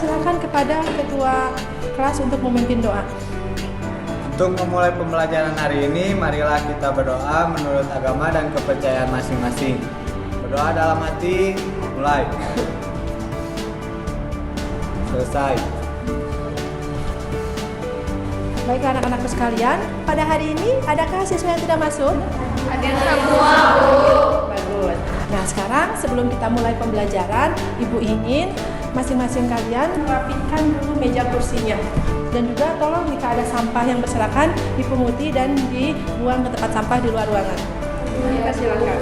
persilakan kepada ketua kelas untuk memimpin doa. Untuk memulai pembelajaran hari ini, marilah kita berdoa menurut agama dan kepercayaan masing-masing. Berdoa dalam hati, mulai. Selesai. Baiklah anak-anakku sekalian, pada hari ini adakah siswa yang tidak masuk? Ada semua, Bu. Bagus. Nah sekarang sebelum kita mulai pembelajaran, Ibu ingin masing-masing kalian merapikan dulu meja kursinya. Dan juga tolong jika ada sampah yang berserakan dipunguti dan dibuang ke tempat sampah di luar ruangan. Kita silakan.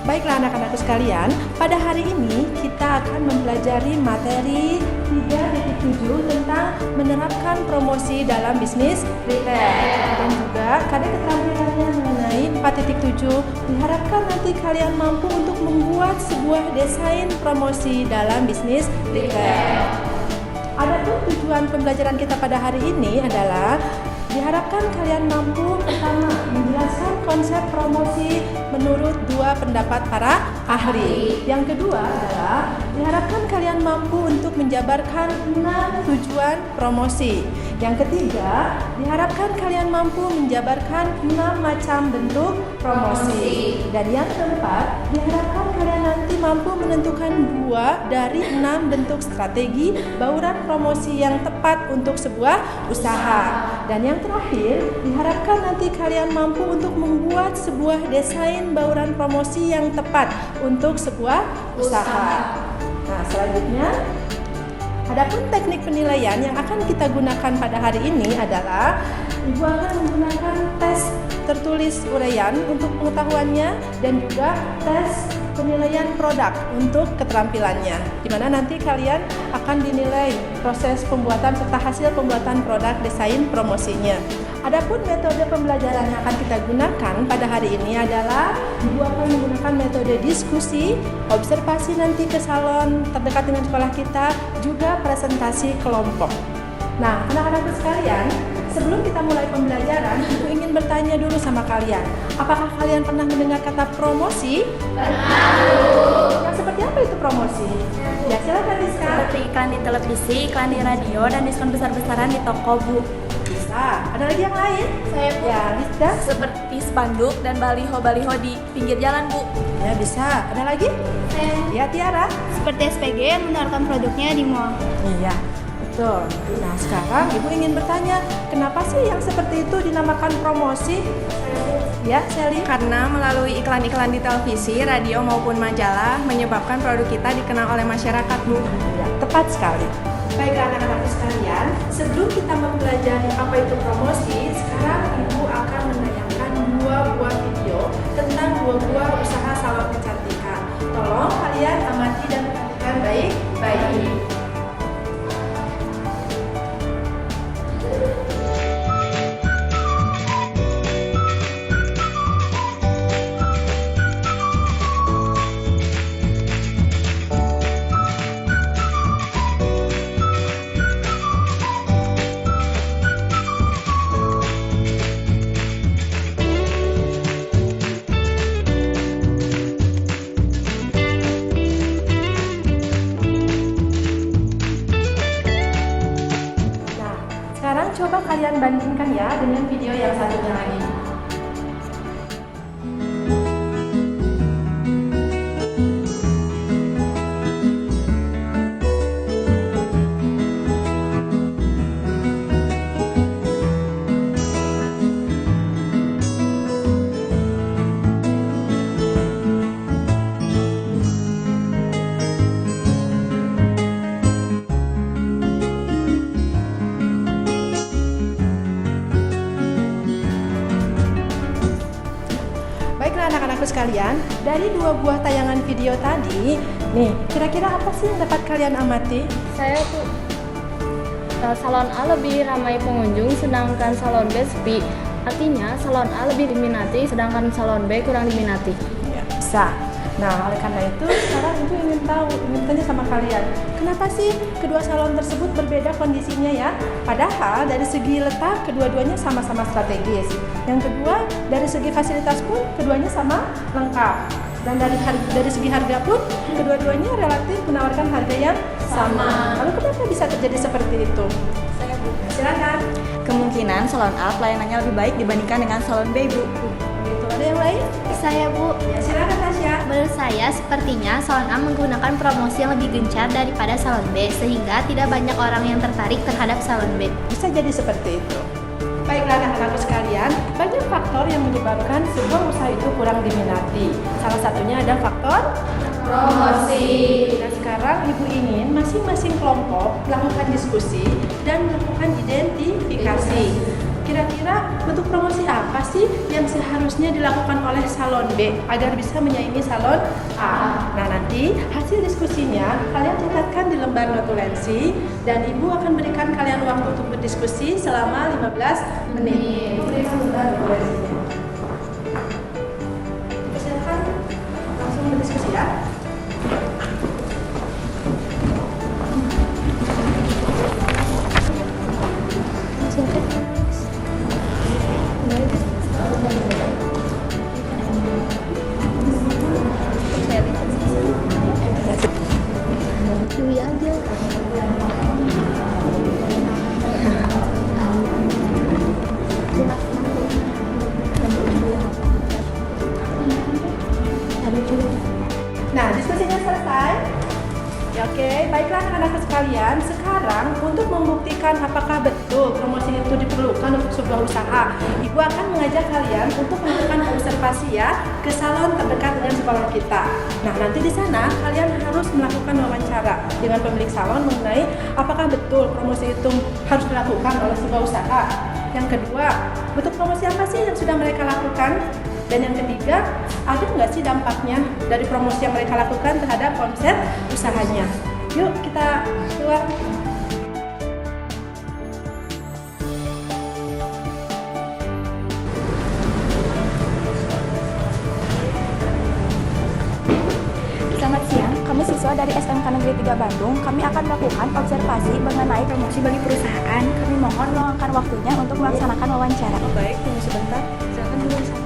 Baiklah anak-anakku sekalian, pada hari ini kita akan mempelajari materi 3.7 tentang menerapkan promosi dalam bisnis retail. Dan juga ada keterampilannya mengenai 4.7. Diharapkan nanti kalian mampu untuk membuat sebuah desain promosi dalam bisnis retail. Adapun tujuan pembelajaran kita pada hari ini adalah diharapkan kalian mampu pertama menjelaskan konsep promosi menurut dua pendapat para ahli. Yang kedua adalah diharapkan kalian mampu untuk menjabarkan 6 tujuan promosi. Yang ketiga, diharapkan kalian mampu menjabarkan 6 macam bentuk promosi. Dan yang keempat, diharapkan kalian nanti mampu menentukan 2 dari 6 bentuk strategi bauran promosi yang tepat untuk sebuah usaha. Dan yang terakhir, diharapkan nanti kalian mampu untuk membuat sebuah desain bauran promosi yang tepat untuk sebuah usaha. Nah, selanjutnya, adapun teknik penilaian yang akan kita gunakan pada hari ini adalah Ibu akan menggunakan tes tertulis uraian untuk pengetahuannya dan juga tes penilaian produk untuk keterampilannya, di mana nanti kalian akan dinilai proses pembuatan serta hasil pembuatan produk desain promosinya. Adapun metode pembelajaran yang akan kita gunakan pada hari ini adalah Ibu akan menggunakan metode diskusi, observasi nanti ke salon terdekat dengan sekolah kita, juga presentasi kelompok. Nah, anak-anakku sekalian, sebelum kita mulai pembelajaran, Ibu ingin bertanya dulu sama kalian. Apakah kalian pernah mendengar kata promosi? Pernah, Bu. Yang seperti apa itu promosi? Ya, silakan Rizka. Seperti iklan di televisi, iklan di radio, dan diskon besar-besaran di toko, Bu. Bisa. Ada lagi yang lain? Saya, Bu. Ya, Rizka. Seperti spanduk dan baliho-baliho di pinggir jalan, Bu. Ya, bisa. Ada lagi? Saya Ya, Tiara. seperti SPG yang menawarkan produknya di mall. Iya, betul. Nah, sekarang Ibu ingin bertanya, kenapa sih yang seperti itu dinamakan promosi? Ya, Sally. Karena melalui iklan-iklan di televisi, radio maupun majalah menyebabkan produk kita dikenal oleh masyarakat, Bu. Ya, tepat sekali. Baiklah anak-anak sekalian, sebelum kita mempelajari apa itu promosi, sekarang Ibu akan menayangkan 2 buah video tentang 2 buah usaha salon kecantikan. Tolong kalian amati dan perhatikan baik-baik. Sekarang coba kalian bandingkan ya dengan video yang satunya lagi. Anak-anakku sekalian, dari 2 buah tayangan video tadi, nih, kira-kira apa sih yang dapat kalian amati? Saya tuh salon A lebih ramai pengunjung sedangkan salon B sepi. Artinya salon A lebih diminati sedangkan salon B kurang diminati. Ya, bisa. Nah, oleh karena itu sekarang Ibu ingin tanya sama kalian, kenapa sih kedua salon tersebut berbeda kondisinya ya? Padahal dari segi letak kedua-duanya sama-sama strategis. Yang kedua, dari segi fasilitas pun keduanya sama lengkap. Dan dari segi harga pun kedua-duanya relatif menawarkan harga yang sama. Lalu kenapa bisa terjadi seperti itu? Saya Bu. Silakan. Kemungkinan salon A pelayanannya lebih baik dibandingkan dengan salon B, Bu. Gitu. Ada yang lain? Saya Bu, Ya, silakan Tasya. menurut saya sepertinya salon A menggunakan promosi yang lebih gencar daripada salon B sehingga tidak banyak orang yang tertarik terhadap salon B. Bisa jadi seperti itu. Baiklah anak-anakku sekalian, banyak faktor yang menyebabkan sebuah usaha itu kurang diminati. Salah satunya ada faktor promosi. Nah, sekarang Ibu ingin masing-masing kelompok melakukan diskusi dan melakukan identifikasi. Kira-kira bentuk promosi apa sih yang seharusnya dilakukan oleh salon B agar bisa menyaingi salon A? Nah, nanti hasil diskusinya kalian catatkan di lembar notulensi dan Ibu akan berikan kalian waktu untuk berdiskusi selama 15 menit. Berikan lembar notulensinya. Silakan langsung berdiskusi ya. Nah, diskusinya selesai. Ya, oke, baiklah anak-anak sekalian. Sekarang untuk membuktikan apakah betul promosi itu diperlukan untuk sebuah usaha, Ibu akan mengajak kalian untuk melakukan observasi ya ke salon terdekat dengan sekolah kita. Nah, nanti di sana kalian harus melakukan wawancara dengan pemilik salon mengenai apakah betul promosi itu harus dilakukan oleh sebuah usaha. Yang kedua, bentuk promosi apa sih yang sudah mereka lakukan? Dan yang ketiga, ada nggak sih dampaknya dari promosi yang mereka lakukan terhadap omset usahanya? Yuk kita keluar. Selamat siang, kami siswa dari SMK Negeri 3 Bandung. Kami akan melakukan observasi mengenai promosi bagi perusahaan. Kami mohon meluangkan waktunya untuk melaksanakan wawancara. Baik, tunggu sebentar. Silakan dulu.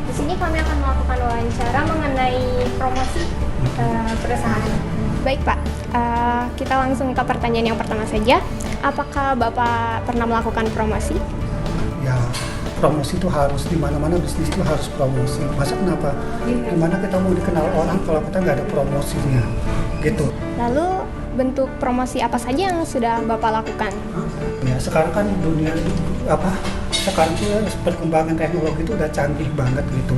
Di sini kami akan melakukan wawancara mengenai promosi perusahaan. Baik Pak, kita langsung ke pertanyaan yang pertama saja. Apakah Bapak pernah melakukan promosi? Ya, promosi itu harus, di mana-mana bisnis itu harus promosi. Masa kenapa? Gimana kita mau dikenal orang kalau kita nggak ada promosinya, gitu. Lalu bentuk promosi apa saja yang sudah Bapak lakukan? Ya, sekarang kan dunia sekarang tuh perkembangan teknologi itu udah canggih banget gitu.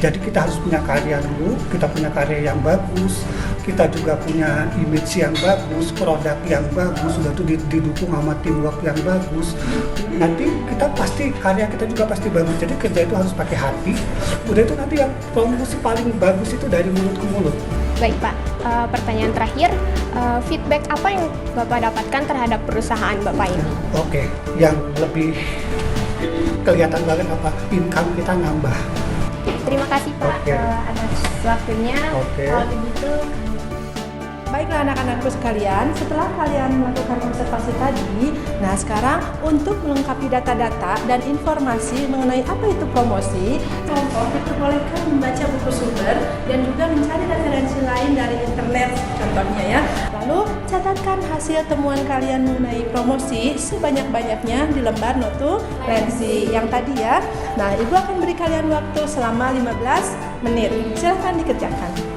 Jadi kita harus punya karya dulu, kita punya karya yang bagus, kita juga punya image yang bagus, produk yang bagus, sudah tuh didukung sama teamwork yang bagus. Nanti kita pasti, karya kita juga pasti bagus. Jadi kerja itu harus pakai hati. Udah itu nanti yang promosi paling bagus itu dari mulut ke mulut. Baik Pak, pertanyaan terakhir, feedback apa yang Bapak dapatkan terhadap perusahaan Bapak ini? Oke, yang lebih kelihatan banget apa, income kita nambah. Terima kasih Pak Oke. Atas waktunya. Oke. Kalau begitu, Baiklah anak-anakku sekalian, setelah kalian melakukan observasi tadi, nah sekarang untuk melengkapi data-data dan informasi mengenai apa itu promosi, kelompok diperbolehkan membaca buku sumber dan juga mencari referensi lain dari internet contohnya ya. Lalu catatkan hasil temuan kalian mengenai promosi sebanyak-banyaknya di lembar notulensi yang tadi ya. Nah, Ibu akan beri kalian waktu selama 15 menit. Silahkan dikerjakan.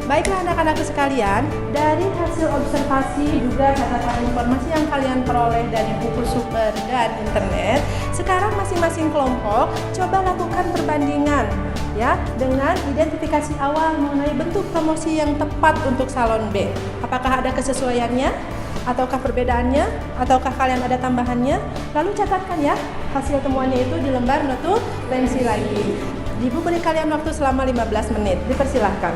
Baiklah anak-anakku sekalian, dari hasil hasil observasi juga catatan informasi yang kalian peroleh dari buku sumber dan internet, sekarang masing-masing kelompok coba lakukan perbandingan ya dengan identifikasi awal mengenai bentuk promosi yang tepat untuk salon B. Apakah ada kesesuaiannya? Ataukah perbedaannya? Ataukah kalian ada tambahannya? Lalu catatkan ya hasil temuannya itu di lembar notulensi lagi. Ibu beri kalian waktu selama 15 menit. Dipersilahkan.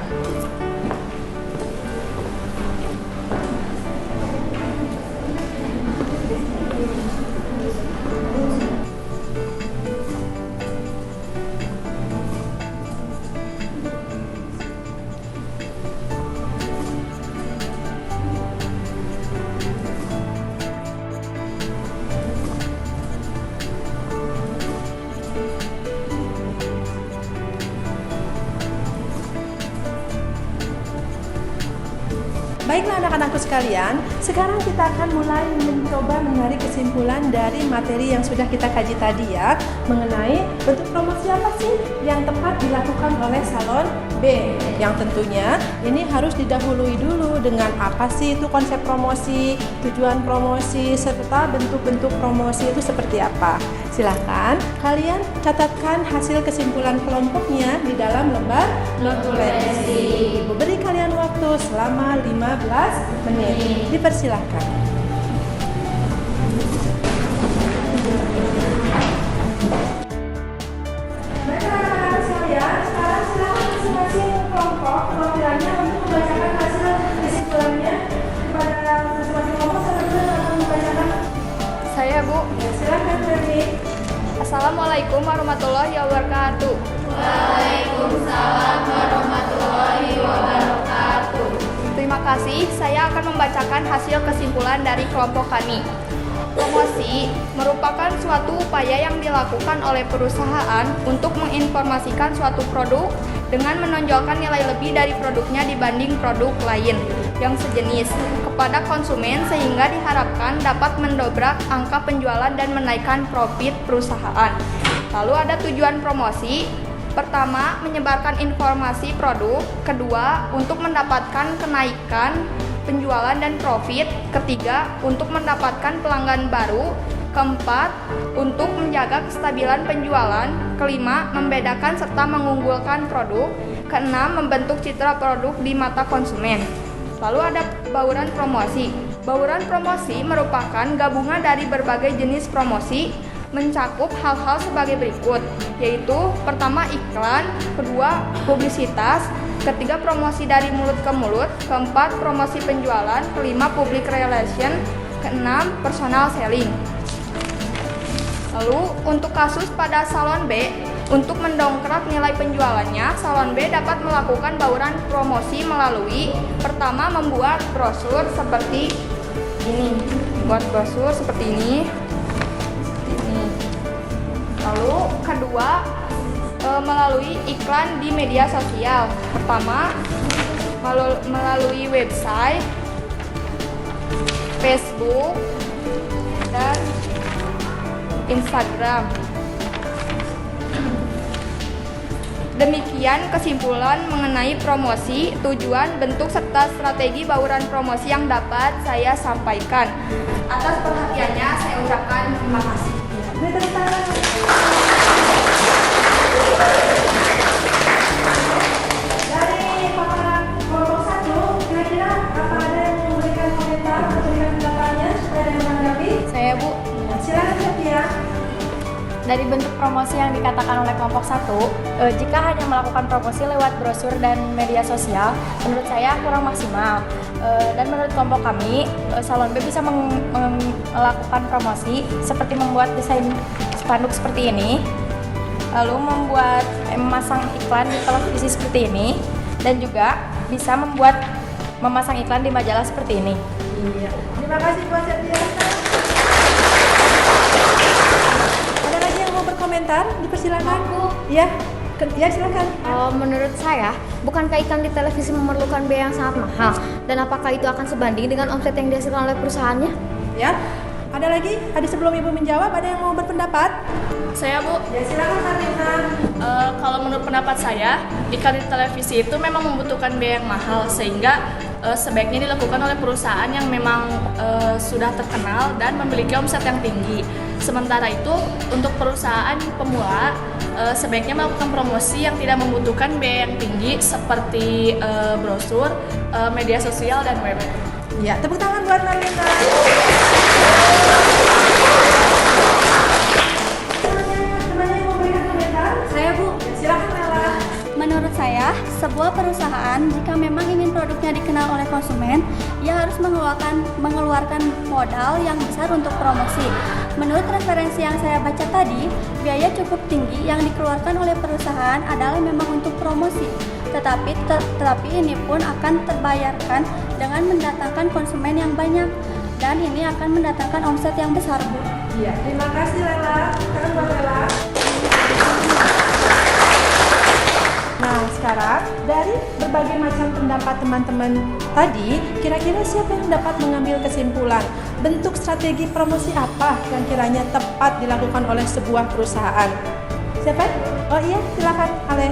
Baiklah anak-anakku sekalian, sekarang kita akan mulai mencoba menarik kesimpulan dari materi yang sudah kita kaji tadi ya, mengenai bentuk promosi apa sih yang tepat dilakukan oleh salon B. Yang tentunya ini harus didahului dulu dengan apa sih itu konsep promosi, tujuan promosi, serta bentuk-bentuk promosi itu seperti apa. Silahkan kalian catatkan hasil kesimpulan kelompoknya di dalam lembar notulensi. Ibu beri kalian waktu selama 15 menit. Dipersilahkan. Baiklah sekalian, sekarang silakan masing-masing kelompok perwakilannya untuk membacakan hasil kesimpulannya kepada masing-masing kelompok. Silakan membacakan. Saya Bu. Ya, silakan Ferdi. Assalamualaikum warahmatullahi wabarakatuh. Waalaikumsalam warahmatullahi wabarakatuh. Terima kasih, saya akan membacakan hasil kesimpulan dari kelompok kami. Promosi merupakan suatu upaya yang dilakukan oleh perusahaan untuk menginformasikan suatu produk dengan menonjolkan nilai lebih dari produknya dibanding produk lain yang sejenis kepada konsumen sehingga diharapkan dapat mendobrak angka penjualan dan menaikkan profit perusahaan. Lalu ada tujuan promosi. Pertama, menyebarkan informasi produk. Kedua, untuk mendapatkan kenaikan penjualan dan profit. Ketiga, untuk mendapatkan pelanggan baru. Keempat, untuk menjaga kestabilan penjualan. Kelima, membedakan serta mengunggulkan produk. Keenam, membentuk citra produk di mata konsumen. Lalu ada bauran promosi. Bauran promosi merupakan gabungan dari berbagai jenis promosi, mencakup hal-hal sebagai berikut, yaitu pertama iklan, kedua publisitas, ketiga promosi dari mulut ke mulut, keempat promosi penjualan, kelima public relation, keenam personal selling. Lalu untuk kasus pada salon B, untuk mendongkrak nilai penjualannya, salon B dapat melakukan bauran promosi melalui pertama membuat brosur seperti ini, Lalu kedua, melalui iklan di media sosial. Pertama, melalui website, Facebook, dan Instagram. Demikian kesimpulan mengenai promosi, tujuan, bentuk, serta strategi bauran promosi yang dapat saya sampaikan. Atas perhatiannya saya ucapkan terima kasih. Dari kelompok 1, kira-kira apa ada yang memberikan komentar atau memberikan pendapatnya supaya ada yang menanggapi? Saya Bu, Silakan Sophia. dari bentuk promosi yang dikatakan oleh kelompok 1, jika hanya melakukan promosi lewat brosur dan media sosial, menurut saya kurang maksimal. Dan menurut kelompok kami, Salon B bisa melakukan promosi seperti membuat desain spanduk seperti ini, lalu memasang iklan di televisi seperti ini, dan juga bisa memasang iklan di majalah seperti ini. Iya. Terima kasih buat Sophia. Ada lagi yang mau berkomentar? Dipersilakan. Ya, ya silakan. Menurut saya, bukankah iklan di televisi memerlukan biaya yang sangat mahal? Dan apakah itu akan sebanding dengan omset yang dihasilkan oleh perusahaannya? Ya. Ada lagi? Ada sebelum Ibu menjawab, ada yang mau berpendapat? Saya Bu, Ya silakan Karina. kalau menurut pendapat saya, iklan di televisi itu memang membutuhkan biaya yang mahal sehingga sebaiknya dilakukan oleh perusahaan yang memang sudah terkenal dan memiliki omset yang tinggi. Sementara itu, untuk perusahaan pemula, sebaiknya melakukan promosi yang tidak membutuhkan biaya yang tinggi seperti brosur, media sosial, dan web. Ya, tepuk tangan buat Marlina. Temannya yang mau berikan komentar? Saya Bu, Silakan Nela. menurut saya sebuah perusahaan jika memang ingin produknya dikenal oleh konsumen, ia harus mengeluarkan modal yang besar untuk promosi. Menurut referensi yang saya baca tadi, biaya cukup tinggi yang dikeluarkan oleh perusahaan adalah memang untuk promosi. Tetapi ini pun akan terbayarkan dengan mendatangkan konsumen yang banyak, dan ini akan mendatangkan omset yang besar, Bu. Iya, terima kasih Lela. Sekarang buat Lela. Nah, sekarang dari berbagai macam pendapat teman-teman tadi, kira-kira siapa yang dapat mengambil kesimpulan? Bentuk strategi promosi apa yang kiranya tepat dilakukan oleh sebuah perusahaan? Siapa? Oh iya, silakan Ale.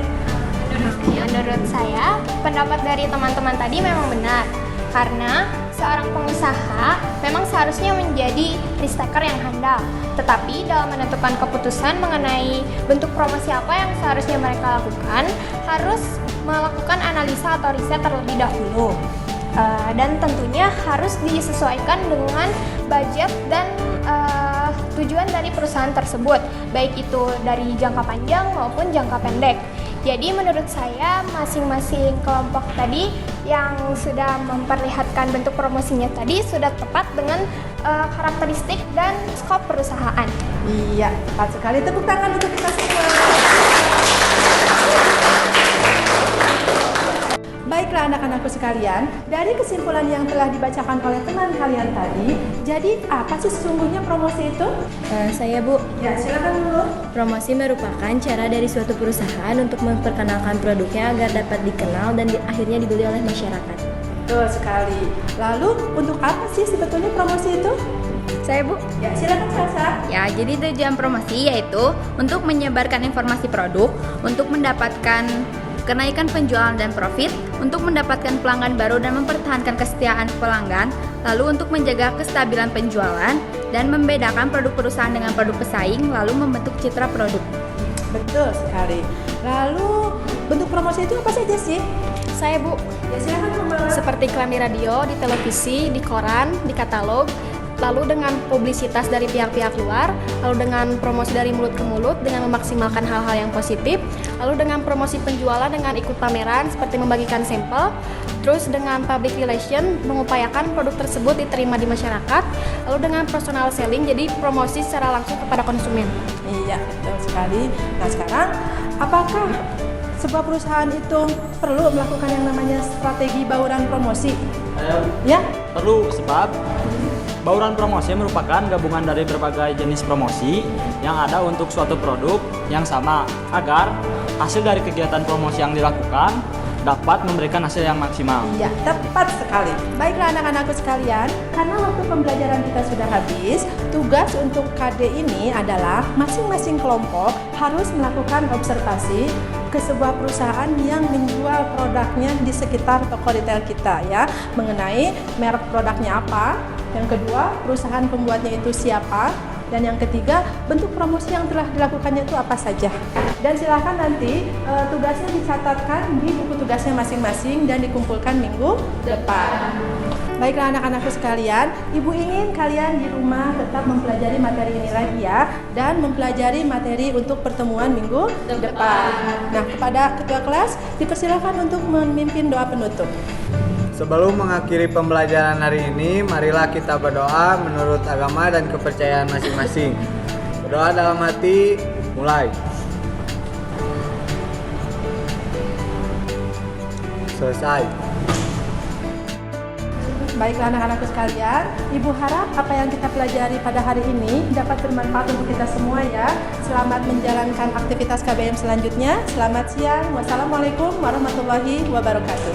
Menurut saya, pendapat dari teman-teman tadi memang benar. Karena seorang pengusaha memang seharusnya menjadi risk taker yang handal. Tetapi dalam menentukan keputusan mengenai bentuk promosi apa yang seharusnya mereka lakukan, harus melakukan analisa atau riset terlebih dahulu. Dan tentunya harus disesuaikan dengan budget dan tujuan dari perusahaan tersebut, baik itu dari jangka panjang maupun jangka pendek. Jadi menurut saya masing-masing kelompok tadi yang sudah memperlihatkan bentuk promosinya tadi sudah tepat dengan karakteristik dan skop perusahaan. Iya, tepat sekali. Tepuk tangan untuk kita semua. Baiklah anak-anakku sekalian, dari kesimpulan yang telah dibacakan oleh teman kalian tadi, jadi apa sih sesungguhnya promosi itu? Saya Bu, Ya, silakan dulu. promosi merupakan cara dari suatu perusahaan untuk memperkenalkan produknya agar dapat dikenal dan akhirnya dibeli oleh masyarakat. Betul sekali. Lalu untuk apa sih sebetulnya promosi itu? Saya Bu, Ya, silakan Sasa. ya jadi tujuan promosi yaitu untuk menyebarkan informasi produk, untuk mendapatkan kenaikan penjualan dan profit, untuk mendapatkan pelanggan baru dan mempertahankan kesetiaan pelanggan, lalu untuk menjaga kestabilan penjualan dan membedakan produk perusahaan dengan produk pesaing, lalu membentuk citra produk. Betul sekali. Lalu bentuk promosi itu apa saja sih? Saya Bu, Ya, silakan Mama. seperti iklan di radio, di televisi, di koran, di katalog, lalu dengan publisitas dari pihak-pihak luar, lalu dengan promosi dari mulut ke mulut dengan memaksimalkan hal-hal yang positif, lalu dengan promosi penjualan dengan ikut pameran seperti membagikan sampel, terus dengan public relation mengupayakan produk tersebut diterima di masyarakat, lalu dengan personal selling jadi promosi secara langsung kepada konsumen. Iya, betul sekali. Nah, sekarang apakah sebuah perusahaan itu perlu melakukan yang namanya strategi bauran promosi? Ya? Perlu, sebab bauran promosi merupakan gabungan dari berbagai jenis promosi yang ada untuk suatu produk yang sama agar hasil dari kegiatan promosi yang dilakukan dapat memberikan hasil yang maksimal. Iya, tepat sekali. Baiklah anak-anakku sekalian, karena waktu pembelajaran kita sudah habis, tugas untuk KD ini adalah masing-masing kelompok harus melakukan observasi ke sebuah perusahaan yang menjual produknya di sekitar toko retail kita ya, mengenai merek produknya apa, yang kedua perusahaan pembuatnya itu siapa, dan yang ketiga bentuk promosi yang telah dilakukannya itu apa saja. Dan silahkan nanti tugasnya dicatatkan di buku tugasnya masing-masing dan dikumpulkan minggu depan. Baiklah anak-anakku sekalian, Ibu ingin kalian di rumah tetap mempelajari materi ini lagi ya, dan mempelajari materi untuk pertemuan minggu depan. Nah, kepada ketua kelas dipersilakan untuk memimpin doa penutup. Sebelum mengakhiri pembelajaran hari ini, marilah kita berdoa menurut agama dan kepercayaan masing-masing. Berdoa dalam hati, mulai. Selesai. Baiklah anak-anakku sekalian, Ibu harap apa yang kita pelajari pada hari ini dapat bermanfaat untuk kita semua ya. Selamat menjalankan aktivitas KBM selanjutnya. Selamat siang. Wassalamualaikum warahmatullahi wabarakatuh.